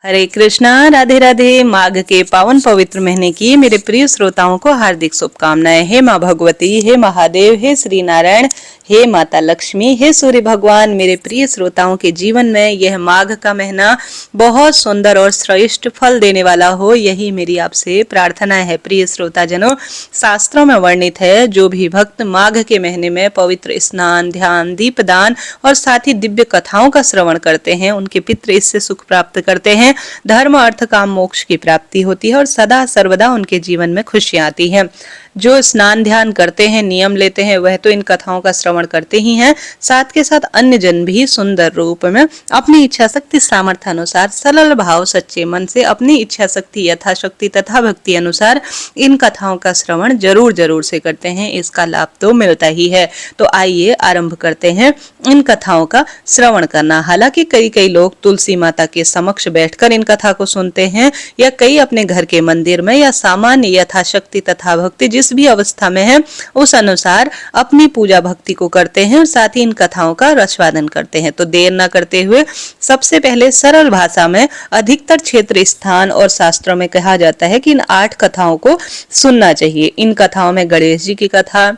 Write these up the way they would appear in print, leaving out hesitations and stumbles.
हरे कृष्णा, राधे राधे। माघ के पावन पवित्र महीने की मेरे प्रिय श्रोताओं को हार्दिक शुभकामनाएं। हे माँ भगवती, हे महादेव, हे श्री नारायण, हे माता लक्ष्मी, हे सूर्य भगवान। मेरे प्रिय श्रोताओं के जीवन में यह माघ का महीना बहुत सुंदर और श्रेष्ठ फल देने वाला हो, यही मेरी आपसे प्रार्थना है। प्रिय श्रोताजनों, शास्त्रों में वर्णित है, जो भी भक्त माघ के महीने में पवित्र स्नान, ध्यान, दीपदान और साथ ही दिव्य कथाओं का श्रवण करते हैं, उनके पितृ इससे सुख प्राप्त करते हैं, धर्म अर्थ काम मोक्ष की प्राप्ति होती है और सदा सर्वदा उनके जीवन में खुशियां आती हैं। जो स्नान ध्यान करते हैं, नियम लेते हैं, वह तो इन कथाओं का श्रवण करते ही हैं, साथ के साथ अन्य जन भी सुंदर रूप में अपनी इच्छा शक्ति सामर्थ्य अनुसार सरल भाव सच्चे मन से अपनी इच्छा शक्ति यथाशक्ति तथा भक्ति अनुसार इन कथाओं का श्रवण जरूर जरूर से करते हैं। इसका लाभ तो मिलता ही है। तो आइए आरंभ करते हैं इन कथाओं का श्रवण करना। हालांकि कई कई लोग तुलसी माता के समक्ष बैठकर इन कथा को सुनते हैं, या कई अपने घर के मंदिर में या सामान्य यथाशक्ति तथा भक्ति जिस भी अवस्था में है उस अनुसार अपनी पूजा भक्ति को करते हैं और साथ ही इन कथाओं का रसवादन करते हैं। तो देर न करते हुए सबसे पहले सरल भाषा में अधिकतर क्षेत्र स्थान और शास्त्रों में कहा जाता है कि इन 8 कथाओं को सुनना चाहिए। इन कथाओं में गणेश जी की कथा,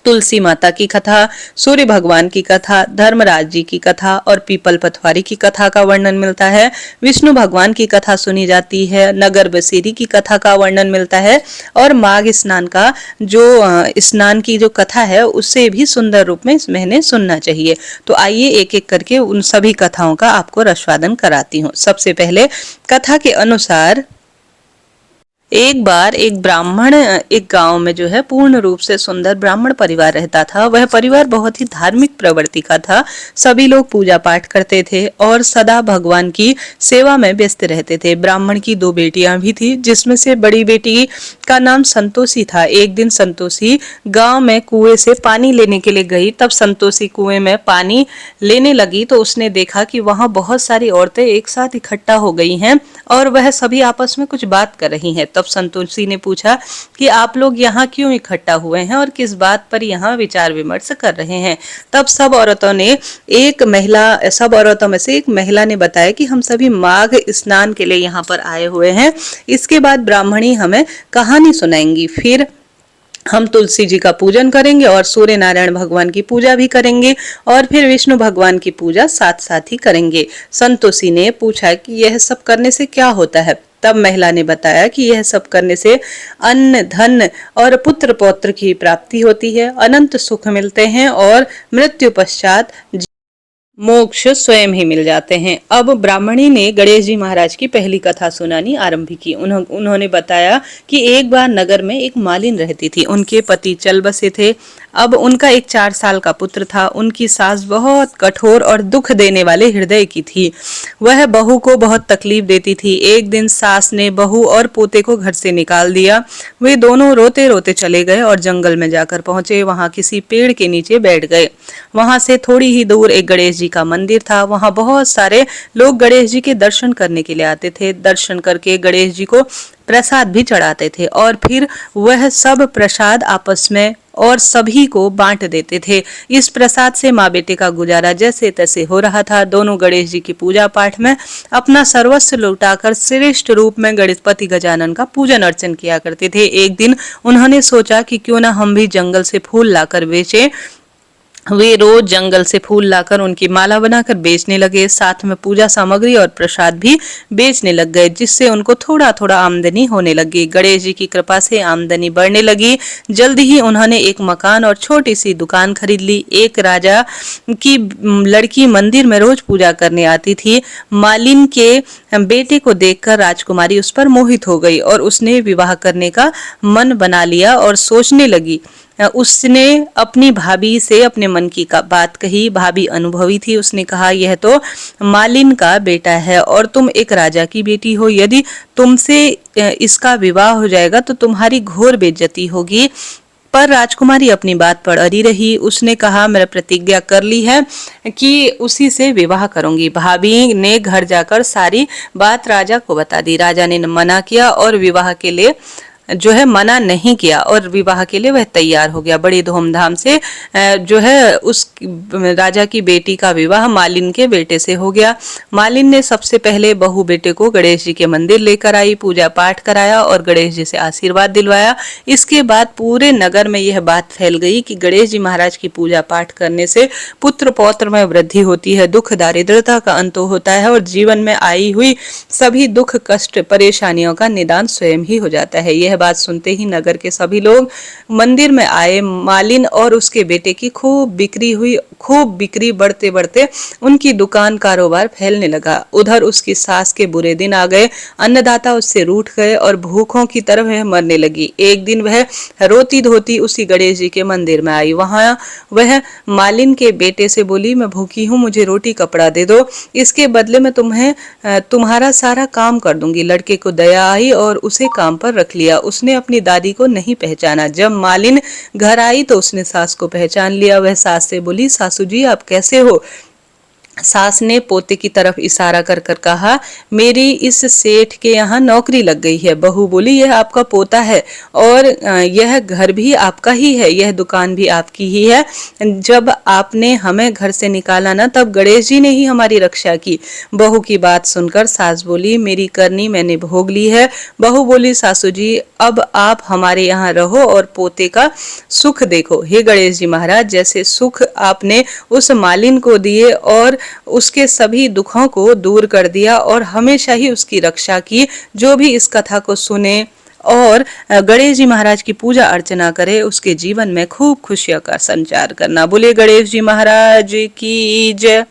तुलसी माता की कथा, सूर्य भगवान की कथा, धर्मराज जी की कथा और पीपल पथवारी की कथा का वर्णन मिलता है। विष्णु भगवान की कथा सुनी जाती है, नगर बसेरी की कथा का वर्णन मिलता है और माघ स्नान का जो स्नान की जो कथा है उससे भी सुंदर रूप में इस महीने सुनना चाहिए। तो आइए एक एक करके उन सभी कथाओं का आपको रसवादन कराती हूँ। सबसे पहले कथा के अनुसार एक बार एक ब्राह्मण एक गांव में जो है पूर्ण रूप से सुंदर ब्राह्मण परिवार रहता था। वह परिवार बहुत ही धार्मिक प्रवृत्ति का था। सभी लोग पूजा पाठ करते थे और सदा भगवान की सेवा में व्यस्त रहते थे। ब्राह्मण की 2 बेटियां भी थी, जिसमें से बड़ी बेटी का नाम संतोषी था। एक दिन संतोषी गांव में कुएं से पानी लेने के लिए गई। तब संतोषी कुएं में पानी लेने लगी तो उसने देखा कि वहां बहुत सारी औरतें एक साथ इकट्ठा हो गई हैं और वह सभी आपस में कुछ बात कर रही हैं। तब संतोषी ने पूछा कि आप लोग यहाँ क्यों इकट्ठा हुए हैं और किस बात पर यहाँ विचार विमर्श कर रहे हैं। तब सब औरतों में से एक महिला ने बताया कि हम सभी माघ स्नान के लिए यहाँ पर आए हुए हैं। इसके बाद ब्राह्मणी हमें कहानी सुनाएंगी, फिर हम तुलसी जी का पूजन करेंगे और सूर्य नारायण भगवान की पूजा भी करेंगे और फिर विष्णु भगवान की पूजा साथ साथ ही करेंगे। संतोषी ने पूछा कि यह सब करने से क्या होता है। तब महिला ने बताया कि यह सब करने से अन्न, धन और पुत्र पौत्र की प्राप्ति होती है, अनंत सुख मिलते हैं और मृत्यु पश्चात मोक्ष स्वयं ही मिल जाते हैं। अब ब्राह्मणी ने गणेश जी महाराज की पहली कथा सुनानी आरंभ की। उन्होंने बताया कि एक बार नगर में एक मालिन रहती थी। उनके पति चल बसे थे। अब उनका एक 4 साल का पुत्र था। उनकी सास बहुत कठोर और दुख देने वाले हृदय की थी। वह बहू को बहुत तकलीफ देती थी। एक दिन सास ने बहू और पोते को घर से निकाल दिया। वे दोनों रोते रोते चले गए और जंगल में जाकर पहुंचे। वहां किसी पेड़ के नीचे बैठ गए। वहां से थोड़ी ही दूर एक गणेश जी का मंदिर था। वहां बहुत सारे लोग गणेश जी के दर्शन करने के लिए आते थे। दर्शन करके गणेश जी को प्रसाद भी चढ़ाते थे और फिर वह सब प्रसाद आपस में और सभी को बांट देते थे। इस प्रसाद से माँ बेटे का गुजारा जैसे तैसे हो रहा था। दोनों गणेश जी की पूजा पाठ में अपना सर्वस्व लुटाकर श्रेष्ठ रूप में गणपति गजानन का पूजन अर्चन किया करते थे। एक दिन उन्होंने सोचा कि क्यों ना हम भी जंगल से फूल लाकर बेचें। वे रोज जंगल से फूल लाकर उनकी माला बनाकर बेचने लगे। साथ में पूजा सामग्री और प्रसाद भी बेचने लग गए, जिससे उनको थोड़ा थोड़ा आमदनी होने लगी। गणेश जी की कृपा से आमदनी बढ़ने लगी। जल्दी ही उन्होंने एक मकान और छोटी सी दुकान खरीद ली। एक राजा की लड़की मंदिर में रोज पूजा करने आती थी। मालिन के बेटे को देखकर राजकुमारी उस पर मोहित हो गई और उसने विवाह करने का मन बना लिया और सोचने लगी। उसने अपनी भाभी से अपने मन की बात कही। भाभी अनुभवी थी। उसने कहा, यह तो मालिन का बेटा है और तुम एक राजा की बेटी हो। यदि तुमसे इसका विवाह हो जाएगा तो तुम्हारी घोर बेइज्जती होगी। पर राजकुमारी अपनी बात पर अड़ी रही। उसने कहा, मैंने प्रतिज्ञा कर ली है कि उसी से विवाह करूंगी। भाभी ने घर जाकर सारी बात राजा को बता दी। राजा ने मना किया और विवाह के लिए जो है मना नहीं किया और विवाह के लिए वह तैयार हो गया। बड़ी धूमधाम से जो है उस राजा की बेटी का विवाह मालिन के बेटे से हो गया। मालिन ने सबसे पहले बहू बेटे को गणेश जी के मंदिर लेकर आई, पूजा पाठ कराया और गणेश जी से आशीर्वाद दिलवाया। इसके बाद पूरे नगर में यह बात फैल गई कि गणेश जी महाराज की पूजा पाठ करने से पुत्र पौत्र में वृद्धि होती है, दुख दारिद्रता का अंत होता है और जीवन में आई हुई सभी दुख कष्ट परेशानियों का निदान स्वयं ही हो जाता है। यह बात सुनते ही नगर के सभी लोग मंदिर में आए। मालिन और उसके बेटे की खूब बिक्री हुई, खूब बिक्री बढ़ते बढ़ते उनकी दुकान कारोबार फैलने लगा। उधर उसकी सास के बुरे दिन आ गए, अन्नदाता उससे रूठ गए और भूखों की तरह वह मरने लगी। एक दिन वह रोती धोती उसी गणेश जी के मंदिर में आई। वहां वह मालिन के बेटे से बोली, मैं भूखी हूँ, मुझे रोटी कपड़ा दे दो, इसके बदले में तुम्हें तुम्हारा सारा काम कर दूंगी। लड़के को दया आई और उसे काम पर रख लिया। उसने अपनी दादी को नहीं पहचाना। जब मालिन घर आई तो उसने सास को पहचान लिया। वह सास से बोली, सासू जी आप कैसे हो? सास ने पोते की तरफ इशारा कर कर कहा, मेरी इस सेठ के यहाँ नौकरी लग गई है। बहू बोली, यह आपका पोता है और यह घर भी आपका ही है, यह दुकान भी आपकी ही है। जब आपने हमें घर से निकाला ना, तब गणेश जी ने ही हमारी रक्षा की। बहू की बात सुनकर सास बोली, मेरी करनी मैंने भोग ली है। बहू बोली, सासू जी अब आप हमारे यहाँ रहो और पोते का सुख देखो। हे गणेश जी महाराज, जैसे सुख आपने उस मालिन को दिए और उसके सभी दुखों को दूर कर दिया और हमेशा ही उसकी रक्षा की, जो भी इस कथा को सुने और गणेश जी महाराज की पूजा अर्चना करे, उसके जीवन में खूब खुशियों का संचार करना। बोले गणेश जी महाराज की जय।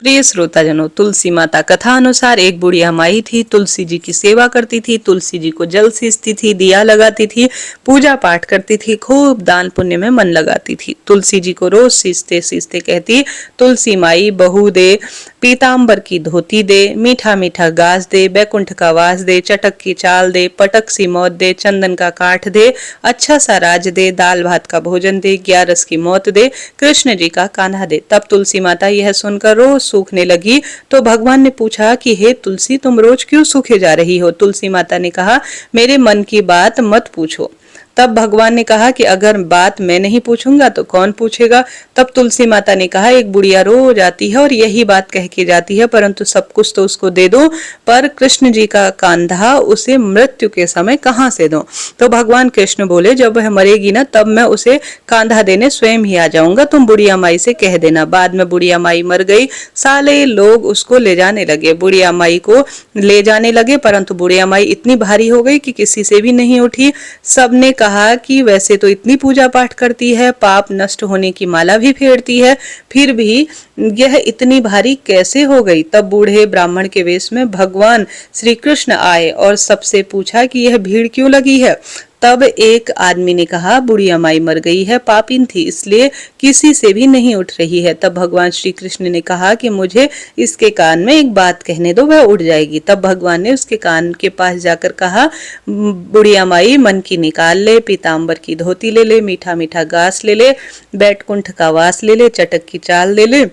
प्रिय श्रोताजनों, तुलसी माता कथा अनुसार एक बुढ़िया माई थी, तुलसी जी की सेवा करती थी, तुलसी जी को जल सींचती थी, दिया लगाती थी, पूजा पाठ करती थी, खूब दान पुण्य में मन लगाती थी। तुलसी जी को रोज सींचते सींचते कहती, तुलसी माई बहू दे, पीताम्बर की धोती दे, मीठा मीठा गाज दे, बैकुंठ का वास दे, चटक की चाल दे, पटक सी मौत दे, चंदन का काठ दे, अच्छा सा राज दे, दाल भात का भोजन दे, 11 की मौत दे, कृष्ण जी का कान्हा दे। तब तुलसी माता यह सुनकर रोज सूखने लगी। तो भगवान ने पूछा कि हे तुलसी, तुम रोज क्यों सूखे जा रही हो? तुलसी माता ने कहा, मेरे मन की बात मत पूछो। तब भगवान ने कहा कि अगर बात मैं नहीं पूछूंगा तो कौन पूछेगा? तब तुलसी माता ने कहा, एक बुढ़िया रोज आती है और यही बात कह के जाती है, परंतु सब कुछ तो उसको दे दो, पर कृष्ण जी का कांधा उसे मृत्यु के समय कहां से दो? तो भगवान कृष्ण बोले, जब वह मरेगी ना, तब मैं उसे कांधा देने स्वयं ही आ जाऊंगा, तुम बुढ़िया माई से कह देना। बाद में बुढ़िया माई मर गई। सारे लोग उसको ले जाने लगे, बुढ़िया माई को ले जाने लगे, परंतु बुढ़िया माई इतनी भारी हो गई कि किसी से भी नहीं उठी। सबने कहा कि वैसे तो इतनी पूजा पाठ करती है, पाप नष्ट होने की माला भी फेरती है, फिर भी यह इतनी भारी कैसे हो गई? तब बूढ़े ब्राह्मण के वेश में भगवान श्री कृष्ण आए और सबसे पूछा कि यह भीड़ क्यों लगी है? तब एक आदमी ने कहा, बुढ़िया माई मर गई है, पापिन थी, इसलिए किसी से भी नहीं उठ रही है। तब भगवान श्री कृष्ण ने कहा कि मुझे इसके कान में एक बात कहने दो, वह उठ जाएगी। तब भगवान ने उसके कान के पास जाकर कहा, बुढ़िया माई मन की निकाल ले, पीताम्बर की धोती ले ले, मीठा मीठा घास ले ले, बैकुंठ का वास ले ले, चटक की चाल ले ले,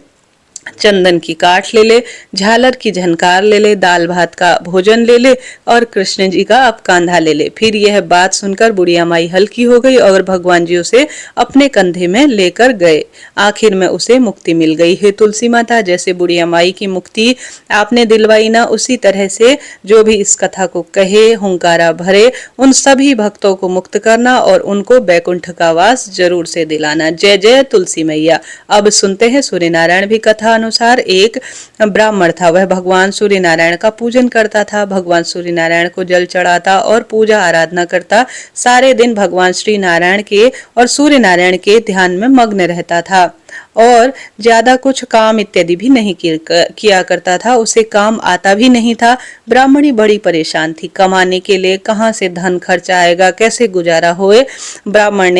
चंदन की काठ ले ले, झालर की झनकार ले ले, दाल भात का भोजन ले ले और कृष्ण जी का अब कांधा ले ले। फिर यह बात सुनकर बुढ़िया माई हल्की हो गई और भगवान जी उसे अपने कंधे में लेकर गए। आखिर में उसे मुक्ति मिल गई। हे तुलसी माता, जैसे बुढ़िया माई की मुक्ति आपने दिलवाई ना, उसी तरह से जो भी इस कथा को कहे, हुंकारा भरे, उन सभी भक्तों को मुक्त करना और उनको बैकुंठ का वास जरूर से दिलाना। जय जय तुलसी मैया। अब सुनते हैं सूर्य नारायण भी कथा अनुसार। एक ब्राह्मण था, वह भगवान सूर्य नारायण का पूजन करता था, भगवान सूर्य नारायण को जल चढ़ाता और पूजा आराधना करता। सारे दिन भगवान श्री नारायण के और सूर्य नारायण के ध्यान में मग्न रहता था और ज्यादा कुछ काम इत्यादि भी नहीं किया करता था, उसे काम आता भी नहीं था। ब्राह्मणी बड़ी परेशान थी, कमाने के लिए कहाँ से धन खर्च आएगा, कैसे गुजारा होए। ब्राह्मण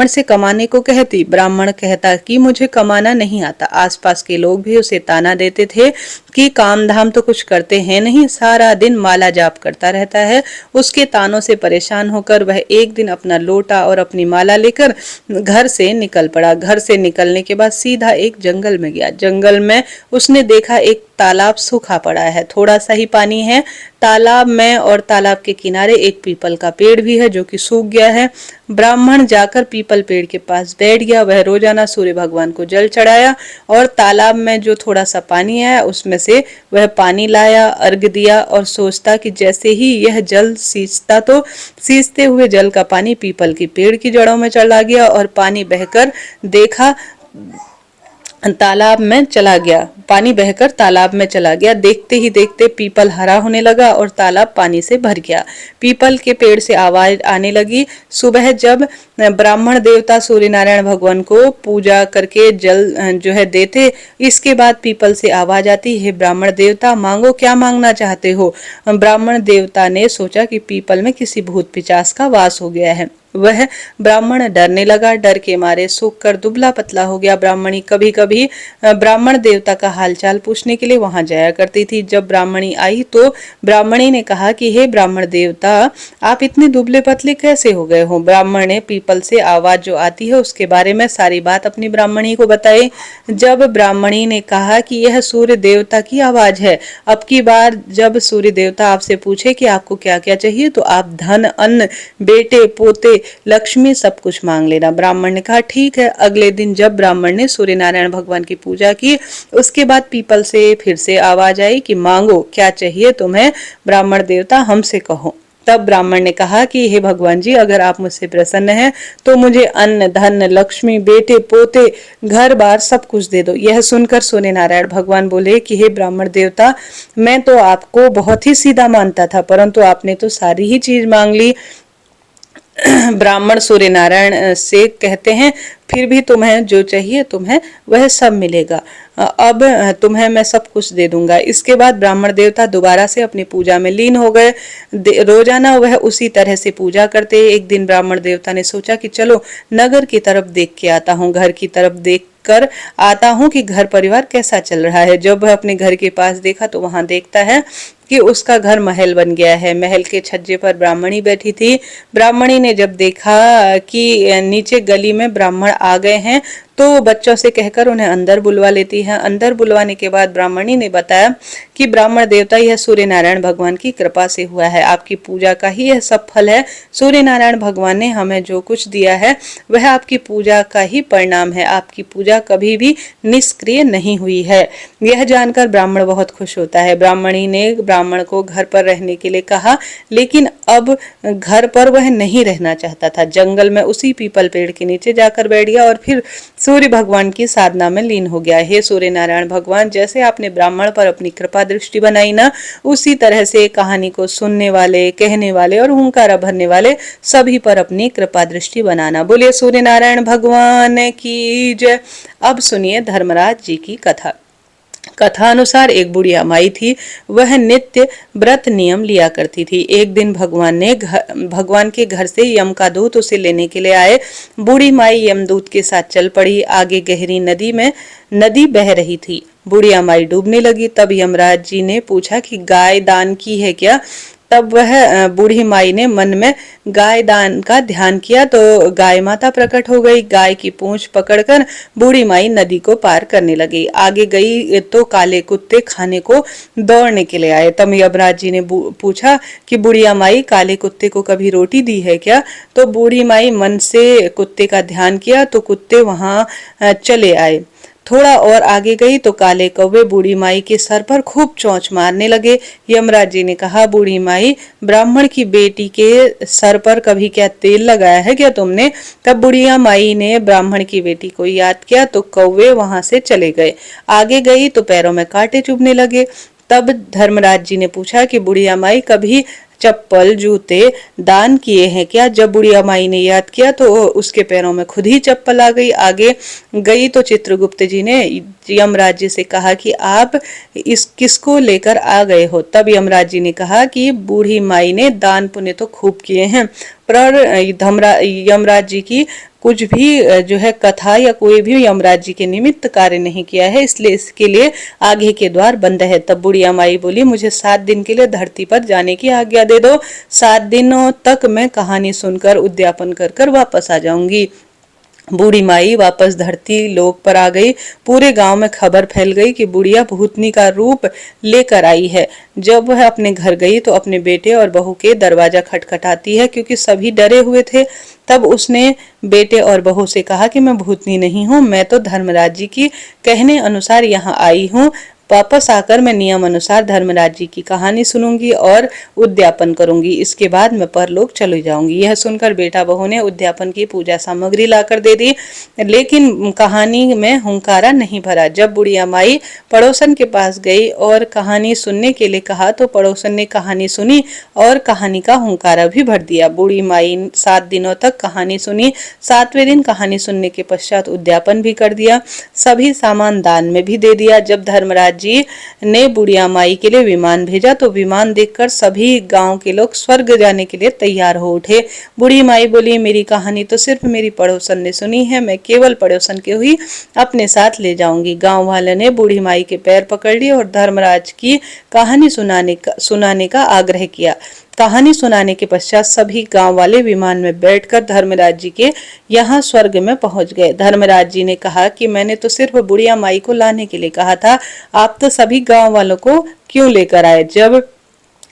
से कमाने को कहती, ब्राह्मण कहता कि मुझे कमाना नहीं आता। आसपास के लोग भी उसे ताना देते थे कि काम धाम तो कुछ करते हैं नहीं, सारा दिन माला जाप करता रहता है। उसके तानों से परेशान होकर वह एक दिन अपना लोटा और अपनी माला लेकर घर से निकल पड़ा। घर से निकलने के बाद सीधा एक जंगल में गया। जंगल में उसने देखा एक तालाब सूखा पड़ा है, थोड़ा सा ही पानी है, तालाब में और तालाब के किनारे एक पीपल का पेड़ भी है जो कि सूख गया है। ब्राह्मण जाकर पीपल पेड़ के पास बैठ गया। वह रोजाना सूर्य भगवान को जल चढ़ाया और तालाब में जो थोड़ा सा पानी आया उसमें से वह पानी लाया, अर्घ दिया और सोचता कि जैसे ही यह जल सींचता तो सींचते हुए जल का पानी पीपल की पेड़ की जड़ों में चला गया और पानी बहकर देखा तालाब में चला गया। पानी बहकर तालाब में चला गया। देखते ही देखते पीपल हरा होने लगा और तालाब पानी से भर गया। पीपल के पेड़ से आवाज आने लगी। सुबह जब ब्राह्मण देवता सूर्य नारायण भगवान को पूजा करके जल जो है देते, इसके बाद पीपल से आवाज आती, हे ब्राह्मण देवता मांगो, क्या मांगना चाहते हो। ब्राह्मण देवता ने सोचा कि पीपल में किसी भूत पिचास का वास हो गया है। वह ब्राह्मण डरने लगा। डर के मारे सूख कर दुबला पतला हो गया। ब्राह्मणी कभी कभी ब्राह्मण देवता का हालचाल पूछने के लिए वहां जाया करती थी। जब ब्राह्मणी आई तो ब्राह्मणी ने कहा कि हे ब्राह्मण देवता, आप इतने दुबले पतले कैसे हो गए हो। ब्राह्मण ने पीपल से आवाज जो आती है उसके बारे में सारी बात अपनी ब्राह्मणी को बताई। जब ब्राह्मणी ने कहा कि यह सूर्य देवता की आवाज है, अब की बार जब सूर्य देवता आपसे पूछे कि आपको क्या क्या चाहिए तो आप धन, अन्न, बेटे, पोते, लक्ष्मी सब कुछ मांग लेना। ब्राह्मण ने कहा ठीक है। अगले दिन जब ब्राह्मण ने सूर्य नारायण भगवान की पूजा की उसके बाद पीपल से फिर से आवाज आई कि मांगो, क्या चाहिए तुम्हें ब्राह्मण देवता, हमसे कहो। तब ब्राह्मण ने कहा कि हे भगवान जी, अगर आप मुझसे प्रसन्न हैं तो मुझे अन्न, धन, लक्ष्मी, बेटे, पोते, घर बार सब कुछ दे दो। यह सुनकर सूर्य नारायण भगवान बोले कि हे ब्राह्मण देवता, मैं तो आपको बहुत ही सीधा मानता था, परंतु आपने तो सारी ही चीज मांग ली। ब्राह्मण सूर्य नारायण से कहते हैं फिर भी तुम्हें जो चाहिए तुम्हें वह सब मिलेगा। अब तुम्हें मैं सब कुछ दे दूंगा। इसके बाद ब्राह्मण देवता दोबारा से अपनी पूजा में लीन हो गए। रोजाना वह उसी तरह से पूजा करते। एक दिन ब्राह्मण देवता ने सोचा कि चलो नगर की तरफ देख के आता हूँ, घर की तरफ देख कर आता हूँ कि घर परिवार कैसा चल रहा है। जब वह अपने घर के पास देखा तो वहां देखता है कि उसका घर महल बन गया है। महल के छज्जे पर ब्राह्मणी बैठी थी। ब्राह्मणी ने जब देखा कि नीचे गली में ब्राह्मण आ गए हैं तो बच्चों से कहकर उन्हें अंदर बुलवा लेती है। अंदर बुलवाने के बाद ब्राह्मणी ने बताया कि ब्राह्मण देवता, यह सूर्य नारायण भगवान की कृपा से हुआ है, आपकी पूजा का ही यह सब फल है। सूर्य नारायण भगवान ने हमें जो कुछ दिया है वह आपकी पूजा का ही परिणाम है। आपकी पूजा कभी भी निष्क्रिय नहीं हुई है। यह जानकर ब्राह्मण बहुत खुश होता है। ब्राह्मणी ने ब्राह्मण को घर पर रहने के लिए कहा, लेकिन अब घर पर वह नहीं रहना चाहता था। जंगल में उसी पीपल पेड़ के नीचे जाकर बैठ गया और फिर सूर्य भगवान की साधना में लीन हो गया। हे सूर्य नारायण भगवान, जैसे आपने ब्राह्मण पर अपनी कृपा दृष्टि बनाई ना, उसी तरह से कहानी को सुनने वाले, कहने वाले और हुंकारा भरने वाले सभी पर अपनी कृपा दृष्टि बनाना। बोलिए सूर्य नारायण भगवान की जय। अब सुनिए धर्मराज जी की कथा। कथा अनुसार एक बुढ़िया माई थी। वह नित्य व्रत नियम लिया करती थी। एक दिन भगवान के घर से यम का दूत उसे लेने के लिए आए। बूढ़ी माई यमदूत के साथ चल पड़ी। आगे गहरी नदी बह रही थी। बुढ़िया माई डूबने लगी। तब यमराज जी ने पूछा कि गाय दान की है क्या। तब वह बूढ़ी माई ने मन में गाय दान का ध्यान किया तो गाय माता प्रकट हो गई। गाय की पूंछ पकड़कर बूढ़ी माई नदी को पार करने लगी। आगे गई तो काले कुत्ते खाने को दौड़ने के लिए आए। तब यमराज जी ने पूछा कि बुढ़िया माई, काले कुत्ते को कभी रोटी दी है क्या। तो बूढ़ी माई मन से कुत्ते का ध्यान किया तो कुत्ते वहां चले आए। थोड़ा और आगे गई तो काले कौवे बूढ़ी माई के सर पर खूब चोंच मारने लगे। यमराज जी ने कहा, बूढ़ी माई, ब्राह्मण की बेटी के सर पर कभी क्या तेल लगाया है क्या तुमने। तब बुढ़िया माई ने ब्राह्मण की बेटी को याद किया तो कौवे वहां से चले गए। आगे गई तो पैरों में कांटे चुभने लगे। तब धर्मराज जी ने पूछा कि बुढ़िया माई, कभी चप्पल, जूते दान किए हैं क्या। जब बुढ़िया माई ने याद किया तो उसके पैरों में खुद ही चप्पल आ गई। आगे गई तो चित्रगुप्त जी ने यमराज जी से कहा कि आप किसको लेकर आ गए हो। तब यमराज जी ने कहा कि बूढ़ी माई ने दान पुण्य तो खूब किए हैं, पर यमराज जी की कुछ भी जो है कथा या कोई भी यमराज जी के निमित्त कार्य नहीं किया है, इसलिए इसके लिए आगे के द्वार बंद है। तब बुढ़िया माई बोली, मुझे 7 दिन के लिए धरती पर जाने की आज्ञा दे दो। 7 दिनों तक मैं कहानी सुनकर उद्यापन कर वापस आ जाऊंगी। बूढ़ी माई वापस धरती लोक पर आ गई। पूरे गांव में खबर फैल गई कि बुढ़िया भूतनी का रूप लेकर आई है। जब वह अपने घर गई तो अपने बेटे और बहू के दरवाजा खटखटाती है, क्योंकि सभी डरे हुए थे। तब उसने बेटे और बहू से कहा कि मैं भूतनी नहीं हूँ, मैं तो धर्मराज जी की कहने अनुसार यहाँ आई हूँ। वापस आकर मैं नियम अनुसार धर्मराज जी की कहानी सुनूंगी और उद्यापन करूंगी। इसके बाद मैं परलोक चली जाऊंगी। यह सुनकर बेटा बहू ने उद्यापन की पूजा सामग्री लाकर दे दी, लेकिन कहानी में हुंकारा नहीं भरा। जब बुढ़िया माई पड़ोसन के पास गई और कहानी सुनने के लिए कहा तो पड़ोसन ने कहानी सुनी और कहानी का हुंकारा भी भर दिया। बूढ़ी माई 7 दिनों तक कहानी सुनी। 7वें दिन कहानी सुनने के पश्चात उद्यापन भी कर दिया। सभी सामान दान में भी दे दिया। जब धर्मराज जी ने बुढ़िया माई के लिए विमान भेजा तो विमान देखकर सभी गांव के लोग स्वर्ग जाने के लिए तैयार हो उठे। बूढ़ी माई बोली, मेरी कहानी तो सिर्फ मेरी पड़ोसन ने सुनी है, मैं केवल पड़ोसन के ही अपने साथ ले जाऊंगी। गांव वाले ने बूढ़ी माई के पैर पकड़ लिए और धर्मराज की कहानी सुनाने का आग्रह किया। कहानी सुनाने के पश्चात सभी गांव वाले विमान में बैठकर धर्मराज जी के यहाँ स्वर्ग में पहुंच गए। धर्मराज जी ने कहा कि मैंने तो सिर्फ बुढ़िया माई को लाने के लिए कहा था, आप तो सभी गांव वालों को क्यों लेकर आए। जब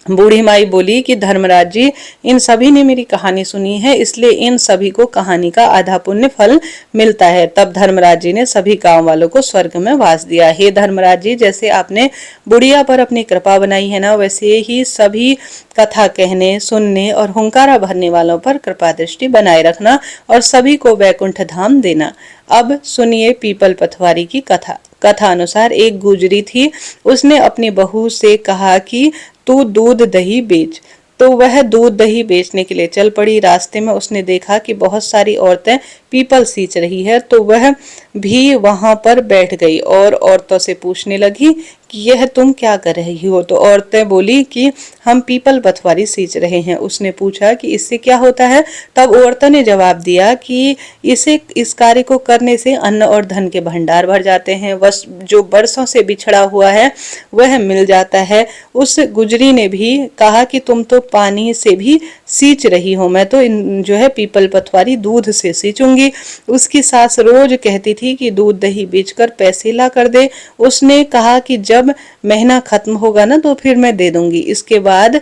बूढ़ी माई बोली कि धर्मराज जी, इन सभी ने मेरी कहानी सुनी है, इसलिए इन सभी को कहानी का आधा पुण्य फल मिलता है। तब धर्मराज जी ने सभी गांव वालों को स्वर्ग में वास दिया। हे धर्मराज जी, जैसे आपने बुढ़िया पर अपनी कृपा बनाई है ना, वैसे ही सभी कथा कहने, सुनने और हुंकारा भरने वालों पर कृपा दृष्टि बनाए रखना और सभी को वैकुंठ धाम देना। अब सुनिए पीपल पथवारी की कथा। कथा अनुसार एक गुजरी थी। उसने अपनी बहू से कहा कि तू दूध दही बेच। तो वह दूध दही बेचने के लिए चल पड़ी। रास्ते में उसने देखा कि बहुत सारी औरतें पीपल सींच रही है, तो वह भी वहां पर बैठ गई और औरतों से पूछने लगी कि यह तुम क्या कर रही हो। तो औरतें बोली कि हम पीपल पथवारी सींच रहे हैं। उसने पूछा कि इससे क्या होता है। तब औरतों ने जवाब दिया कि इस कार्य को करने से अन्न और धन के भंडार भर जाते हैं, जो बरसों से बिछड़ा हुआ है वह मिल जाता है। उस गुजरी ने भी कहा कि तुम तो पानी से भी सींच रही हो, मैं तो जो है पीपल पथवारी दूध से सींचूंगी। उसकी सास रोज कहती थी कि दूध दही बेचकर पैसे ला कर दे। उसने कहा कि जब महीना खत्म होगा ना तो फिर मैं दे दूंगी, इसके बाद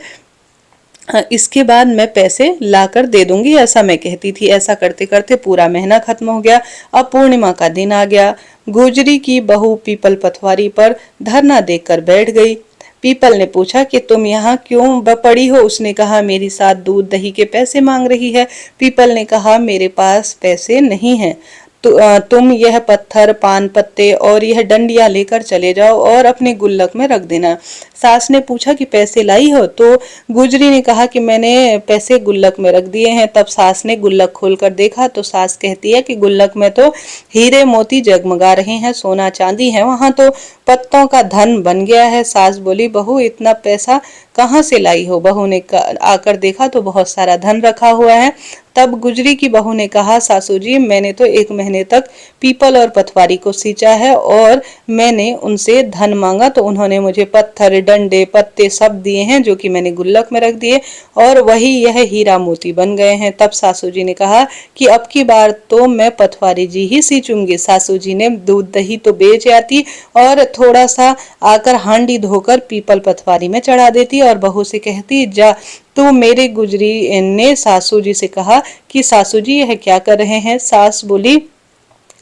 मैं पैसे लाकर दे दूंगी, ऐसा मैं कहती थी। ऐसा करते करते पूरा महीना खत्म हो गया। अब पूर्णिमा का दिन आ गया। गुजरी की बहू पीपल पथवारी पर धरना देकर बैठ गई। पीपल ने पूछा कि तुम यहाँ क्यों पड़ी हो। उसने कहा मेरी साथ दूध दही के पैसे मांग रही है। पीपल ने कहा मेरे पास पैसे नहीं हैं, तुम यह पत्थर, पान पत्ते और यह डंडियां लेकर चले जाओ और अपने गुल्लक में रख देना। सास ने पूछा कि पैसे लाई हो। तो गुजरी ने कहा कि मैंने पैसे गुल्लक में रख दिए हैं। तब सास ने गुल्लक खोलकर देखा तो सास कहती है कि गुल्लक में तो हीरे मोती जगमगा रहे हैं, सोना चांदी है, वहां तो पत्तों का धन बन गया है। सास बोली, बहू इतना पैसा कहाँ से लाई हो। बहू ने आकर देखा तो बहुत सारा धन रखा हुआ है। तब गुजरी की बहू ने कहा, सासू जी, मैंने तो 1 महीने तक पीपल और पथवारी को सींचा है और मैंने उनसे धन मांगा तो उन्होंने मुझे पत्थर, डंडे, पत्ते सब दिए हैं, जो कि मैंने गुल्लक में रख दिए और वही यह हीरा मोती बन गए हैं। तब सासू जी ने कहा कि अब की बार तो मैं पथवारी जी ही सींचूंगी। सासू जी ने दूध दही तो बेच आती और थोड़ा सा आकर हांडी धोकर पीपल पथवारी में चढ़ा देती और बहू से कहती, जा तो मेरे गुजरी ने सासू जी से कहा कि सासू जी यह क्या कर रहे हैं।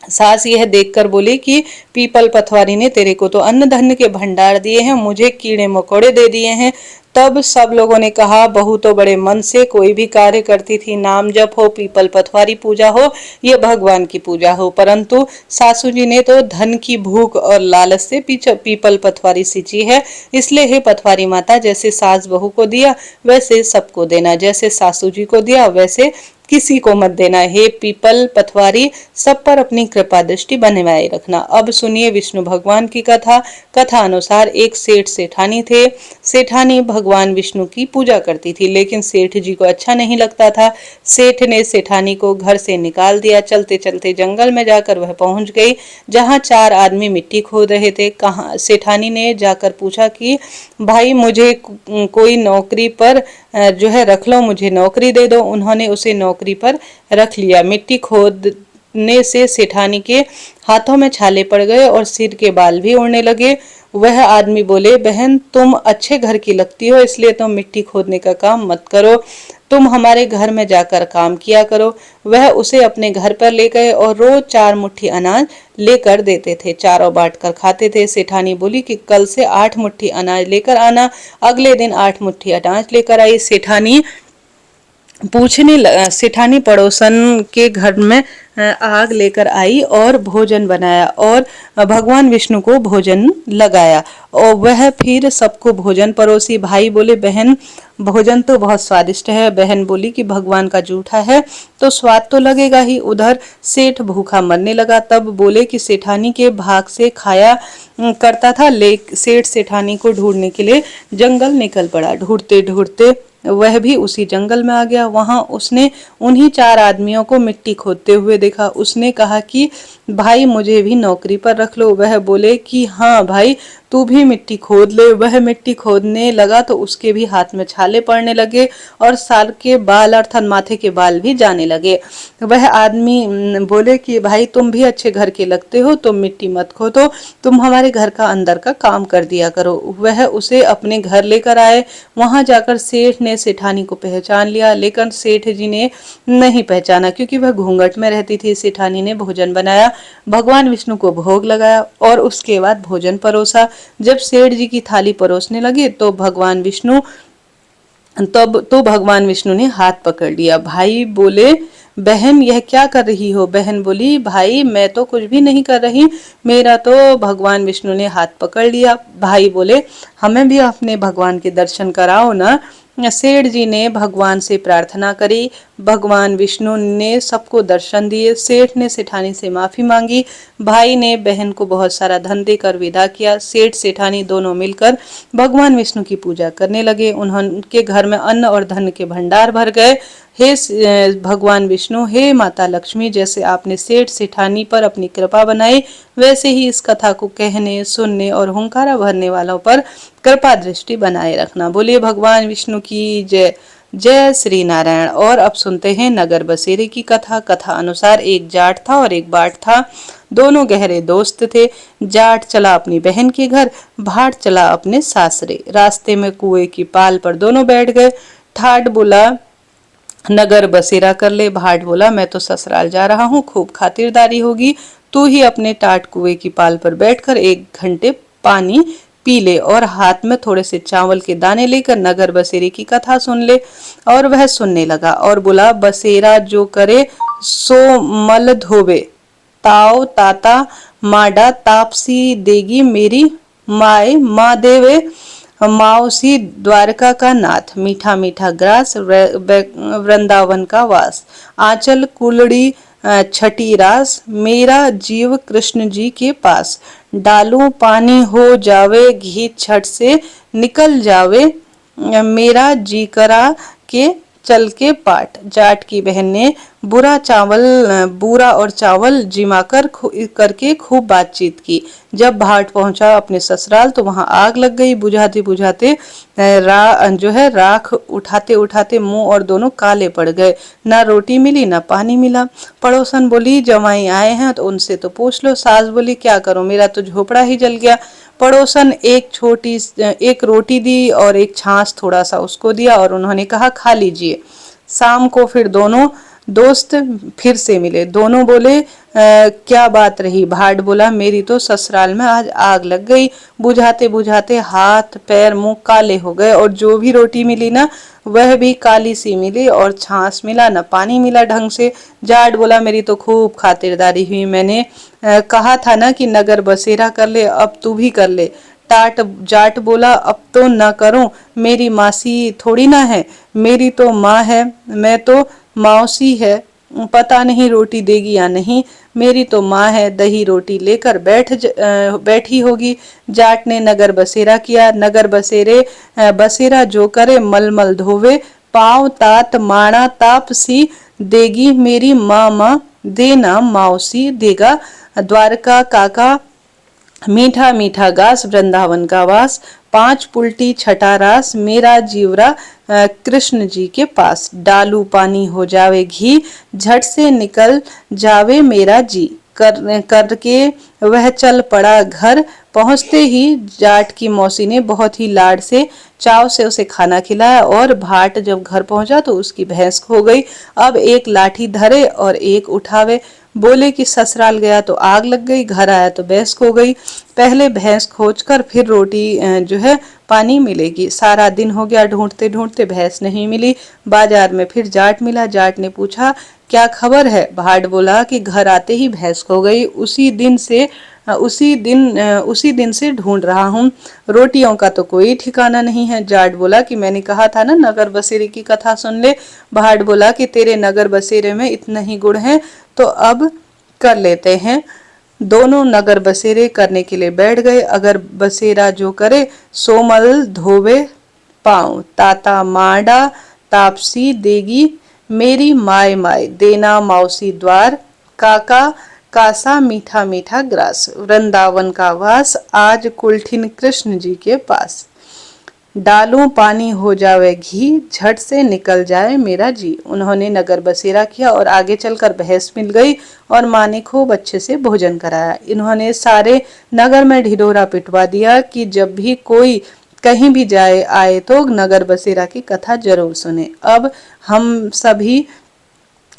सास यह देखकर बोली कि पीपल पथवारी ने तेरे को तो अन्न धन के भंडार दिए हैं, मुझे कीड़े मकोड़े दे दिए हैं। तब सब लोगों ने कहा, बहू तो बड़े मन से कोई भी कार्य करती थी, नाम जप हो, पीपल पथवारी पूजा हो, ये भगवान की पूजा हो, परंतु सासू जी ने तो धन की भूख और लालच से पीपल पथवारी सींची है। इसलिए हे पथवारी माता, जैसे सास बहू को दिया वैसे सबको देना, जैसे सासू जी को दिया वैसे किसी को मत देना। हे पीपल पथवारी, सब पर अपनी कृपा दृष्टि बनवाए रखना। अब सुनिए विष्णु भगवान की कथा। कथा अनुसार एक सेठ सेठानी थे। सेठानी भगवान विष्णु की पूजा करती थी, लेकिन सेठ जी को अच्छा नहीं लगता था। सेठ ने सेठानी को घर से निकाल दिया। चलते चलते जंगल में जाकर वह पहुंच गई, जहां 4 आदमी मिट्टी खोद रहे थे। सेठानी ने जाकर पूछा कि भाई, मुझे कोई नौकरी पर जो है रख लो, मुझे नौकरी दे दो। उन्होंने उसे नौकरी पर रख लिया। मिट्टी ने से सेठानी के हाथों में छाले पड़ गए और सिर के बाल भी उड़ने लगे। वह आदमी बोले, बहन तुम अच्छे घर की लगती हो, इसलिए तुम मिट्टी खोदने का काम मत करो, तुम हमारे घर में जाकर काम किया करो। वह उसे अपने घर पर ले गए और रोज 4 मुट्ठी अनाज लेकर देते थे, चारों बांट कर खाते थे। सेठानी बोली कि कल से 8 मुट्ठी अनाज लेकर आना। अगले दिन 8 मुट्ठी अनाज लेकर आई। सेठानी पड़ोसन के घर में आग लेकर आई और भोजन बनाया और भगवान विष्णु को भोजन लगाया और वह फिर सबको भोजन परोसी। भाई बोले, बहन भोजन तो बहुत स्वादिष्ट है। बहन बोली कि भगवान का जूठा है तो स्वाद तो लगेगा ही। उधर सेठ भूखा मरने लगा। तब बोले कि सेठानी के भाग से खाया करता था। सेठ सेठानी को ढूंढने के लिए जंगल निकल पड़ा। ढूंढते ढूंढते वह भी उसी जंगल में आ गया। वहां उसने उन्हीं 4 आदमियों को मिट्टी खोदते हुए देखा। उसने कहा कि भाई मुझे भी नौकरी पर रख लो। वह बोले कि हाँ भाई तू भी मिट्टी खोद ले। वह मिट्टी खोदने लगा तो उसके भी हाथ में छाले पड़ने लगे और साल के बाल अर्थात माथे के बाल भी जाने लगे। वह आदमी बोले कि भाई तुम भी अच्छे घर के लगते हो, तुम मिट्टी मत खोदो, तुम हमारे घर का अंदर का काम कर दिया करो। वह उसे अपने घर लेकर आए। वहां जाकर सेठ ने सेठानी को पहचान लिया, लेकिन सेठ जी ने नहीं पहचाना क्योंकि वह घूंघट में रहती थी। सेठानी ने भोजन बनाया, भगवान विष्णु को भोग लगाया और उसके बाद भोजन परोसा। जब सेठ जी की थाली परोसने लगे तो भगवान विष्णु ने हाथ पकड़ लिया। भाई बोले, बहन यह क्या कर रही हो? बहन बोली, भाई मैं तो कुछ भी नहीं कर रही, मेरा तो भगवान विष्णु ने हाथ पकड़ लिया। भाई बोले, हमें भी अपने भगवान के दर्शन कराओ ना। सेठ जी ने भगवान से प्रार्थना करी। भगवान विष्णु ने सबको दर्शन दिए। सेठ ने सेठानी से माफी मांगी। भाई ने बहन को बहुत सारा धन देकर विदा किया। सेठ सेठानी दोनों मिलकर भगवान विष्णु की पूजा करने लगे। उनके घर में अन्न और धन के भंडार भर गए। हे भगवान विष्णु, हे माता लक्ष्मी, जैसे आपने सेठ सेठानी पर अपनी कृपा बनाई वैसे ही इस कथा को कहने, सुनने और हुंकारा भरने वालों पर कृपा दृष्टि बनाए रखना। बोलिए भगवान विष्णु की जय। जय श्री नारायण। और अब सुनते हैं नगर बसेरे की कथा। कथा अनुसार एक जाट था और एक बाट था। दोनों गहरे दोस्त थे। जाट चला अपनी बहन के घर, भाट चला अपने सासरे। रास्ते में कुएं की पाल पर दोनों बैठ गए। ठाट बोला, नगर बसेरा कर ले। भाट बोला, मैं तो ससुराल जा रहा हूँ, खूब खातिरदारी होगी, तू ही अपने टाट कुएं की पाल पर बैठकर 1 घंटे पानी पी ले और हाथ में थोड़े से चावल के दाने लेकर नगर बसेरे की कथा सुन ले। और वह सुनने लगा और बोला, बसेरा जो करे सो मल धोवे, ताव ताता माडा तापसी देगी मेरी माए माँ देवे, माओसी द्वारका का नाथ, मीठा मीठा ग्रास वृंदावन का वास, आंचल कुलड़ी छठी रास, मेरा जीव कृष्ण जी के पास, डालू पानी हो जावे घी छठ से निकल जावे, मेरा जी करा के चल के पाट। जाट की बहन ने बूरा और चावल जिमा करके खूब बातचीत की। जब भाट पहुंचा अपने ससुराल तो वहां आग लग गई। बुझाते बुझाते राख उठाते उठाते मुंह और दोनों काले पड़ गए। ना रोटी मिली ना पानी मिला। पड़ोसन बोली, जवाई आए हैं तो उनसे तो पूछ लो। सास बोली, क्या करूं, मेरा तो झोपड़ा ही जल गया। पड़ोसन एक रोटी दी और एक छाछ थोड़ा सा उसको दिया और उन्होंने कहा, खा लीजिए। शाम को फिर दोनों दोस्त फिर से मिले। दोनों बोले, क्या बात रही? भाट बोला, मेरी तो ससुराल में आज आग लग गई। बुझाते बुझाते हाथ पैर मुंह काले हो गए और जो भी रोटी मिली ना वह भी काली सी मिली और छाछ मिला ना पानी मिला ढंग से। जाट बोला, मेरी तो खूब खातिरदारी हुई, मैंने कहा था ना कि नगर बसेरा कर ले, अब तू भी कर ले। जाट बोला, अब तो न करूं, मेरी मासी थोड़ी ना है, मेरी तो माँ है, मैं तो मौसी है, पता नहीं रोटी देगी या नहीं, मेरी तो माँ है, दही रोटी लेकर बैठी होगी। जाट ने नगर बसेरा किया। बसेरा जो करे मलमल धोवे, पाँव तात माणा ताप सी देगी मेरी माँ, देना मौसी देगा द्वारका काका मीठा मीठा गास वृंदावन का वास, 5 पुलटी छठा रास, मेरा जीवरा कृष्ण जी के पास। डालू पानी हो जावे घी, झट से निकल जावे मेरा जी। करके वह चल पड़ा घर, पहुंचते ही जाट की मौसी ने बहुत ही लाड से चाव से उसे खाना खिलाया। और भाट जब घर पहुंचा तो उसकी भैंस खो गई। अब एक लाठी धरे और एक उठावे, बोले कि ससुराल गया तो आग लग गई, घर आया तो भैंस खो गई। पहले भैंस खोजकर फिर रोटी जो है पानी मिलेगी। सारा दिन हो गया ढूंढते ढूंढते, भैंस नहीं मिली। बाजार में फिर जाट मिला। जाट ने पूछा क्या खबर है? भाट बोला कि घर आते ही भैंस खो गई, उसी दिन से ढूंढ रहा हूँ। रोटियों का तो कोई ठिकाना नहीं है। जाट बोला कि मैंने कहा था ना नगर बसेरे की कथा सुन ले। भाट बोला कि तेरे नगर बसेरे में इतना ही गुण है तो अब कर लेते हैं। दोनों नगर बसेरे करने के लिए बैठ गए। अगर बसेरा जो करे सोमल धोवे पाँव, ताता माडा तापसी देगी मेरी माय माय, देना मौसी द्वार, काका कासा मीठा मीठा ग्रास। वृंदावन का वास, आज कुलठिन कृष्ण जी के पास। डालूं पानी हो जावे घी, झट से निकल जाए मेरा जी। उन्होंने नगर बसेरा किया और आगे चलकर भैंस मिल गई और माँ ने खूब अच्छे से भोजन कराया। इन्होंने सारे नगर में ढिढोरा पिटवा दिया कि जब भी कोई कहीं भी जाए आए तो नगर बसेरा की कथा जरूर सुने। अब हम सभी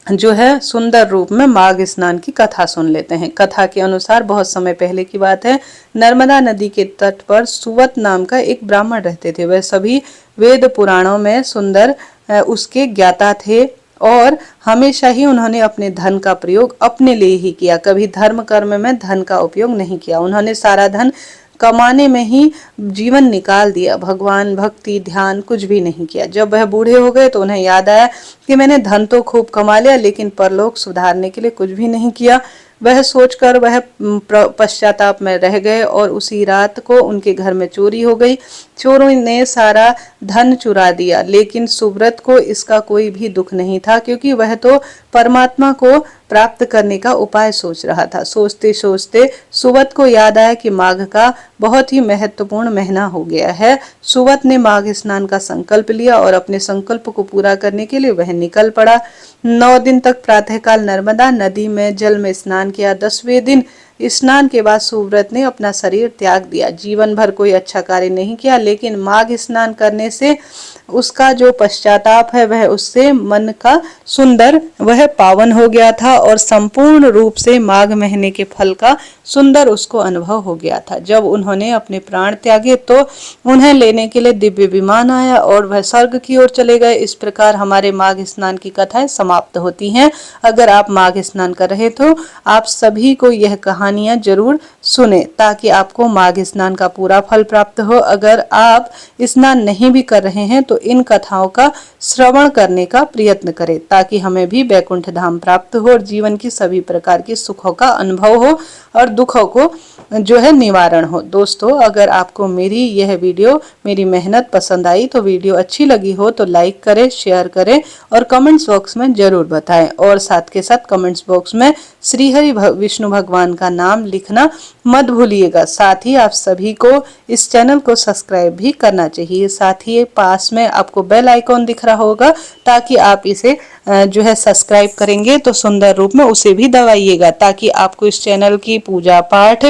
जो है सुंदर रूप में माघ स्नान की कथा सुन लेते हैं। कथा के अनुसार बहुत समय पहले की बात है। नर्मदा नदी के तट पर सुवत नाम का एक ब्राह्मण रहते थे। वह सभी वेद पुराणों में सुंदर उसके ज्ञाता थे और हमेशा ही उन्होंने अपने धन का प्रयोग अपने लिए ही किया। कभी धर्म कर्म में धन का उपयोग नहीं किया। उन्होंने सारा धन कमाने में ही जीवन निकाल दिया। भगवान भक्ति ध्यान कुछ भी नहीं किया। जब वह बूढ़े हो गए तो उन्हें याद आया कि मैंने धन तो खूब कमा लिया लेकिन परलोक सुधारने के लिए कुछ भी नहीं किया। वह सोचकर वह पश्चाताप में रह गए और उसी रात को उनके घर में चोरी हो गई। चोरों ने सारा धन चुरा दिया लेकिन सुव्रत को इसका कोई भी दुख नहीं था क्योंकि वह तो परमात्मा को प्राप्त करने का उपाय सोच रहा था। सोचते सोचते सुवत को याद आया कि माघ का बहुत ही महत्वपूर्ण महीना हो गया है। सुवत ने माघ स्नान का संकल्प लिया और अपने संकल्प को पूरा करने के लिए वह निकल पड़ा। 9 दिन तक प्रातःकाल नर्मदा नदी में जल में स्नान किया। 10वें दिन स्नान के बाद सुव्रत ने अपना शरीर त्याग दिया। जीवन भर कोई अच्छा कार्य नहीं किया लेकिन माघ स्नान करने से उसका जो पश्चाताप है वह उससे मन का सुंदर वह पावन हो गया था और संपूर्ण रूप से माघ महीने के फल का सुंदर उसको अनुभव हो गया था। जब उन्होंने अपने प्राण त्यागे तो उन्हें लेने के लिए दिव्य विमान आया और वह स्वर्ग की ओर चले गए। इस प्रकार हमारे माघ स्नान की कथाएं समाप्त होती हैं। अगर आप माघ स्नान कर रहे तो आप सभी को यह कहानियां जरूर सुने ताकि आपको माघ स्नान का पूरा फल प्राप्त हो। अगर आप स्नान नहीं भी कर रहे हैं तो इन कथाओं का श्रवण करने का प्रयत्न करें ताकि हमें भी वैकुंठ धाम प्राप्त हो और जीवन की सभी प्रकार के सुखों का अनुभव हो और दुखों को जो है निवारण हो। दोस्तों अगर आपको मेरी यह वीडियो मेरी मेहनत पसंद आई तो वीडियो अच्छी लगी हो तो लाइक करें, शेयर करें और कमेंट्स बॉक्स में जरूर बताएं। और साथ के साथ कमेंट्स बॉक्स में श्री हरि विष्णु भगवान का नाम लिखना मत भूलिएगा। साथ ही आप सभी को इस चैनल को सब्सक्राइब भी करना चाहिए। साथ ही पास में आपको बेल आइकॉन दिख रहा होगा ताकि आप इसे जो है सब्सक्राइब करेंगे तो सुंदर रूप में उसे भी दबाइएगा ताकि आपको इस चैनल की पूजा पाठ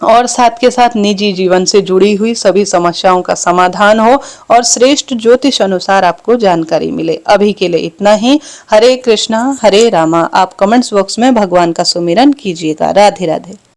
और साथ के साथ निजी जीवन से जुड़ी हुई सभी समस्याओं का समाधान हो और श्रेष्ठ ज्योतिष अनुसार आपको जानकारी मिले। अभी के लिए इतना ही। हरे कृष्णा हरे रामा। आप कमेंट्स बॉक्स में भगवान का सुमिरन कीजिएगा। राधे राधे।